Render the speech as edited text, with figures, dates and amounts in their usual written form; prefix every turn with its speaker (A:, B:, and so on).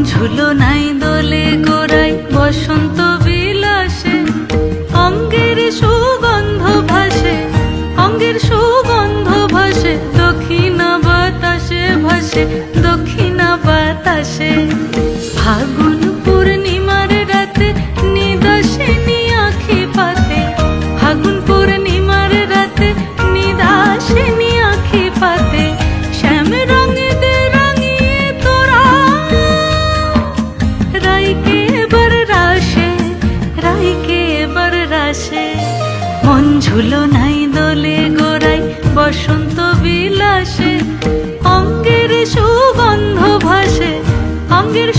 A: ঝুলো নাই দোলে গোড়ায় বসন্ত বিলাসে, অঙ্গের সুগন্ধ ভাসে, অঙ্গের সুগন্ধ ভাসে, দক্ষিণা বাতাসে ভাসে, দক্ষিণা বাতাসে। ফাগুন পূর্ণিমার রাতে নিদাসিনী আঁখি পাতে, ফাগুন পূর্ণিমার রাতে নিদাসিনী আঁখি পাতে, শ্যাম রঙে দে রাঙিয়ে তোরা রাইকে এবার রাশে, রাইকে এবার রাশে। মন ঝুলো নাই দোলে গোড়ায় বসন্ত বিলাসে, অঙ্গের সুগন্ধ ভাসে, অঙ্গের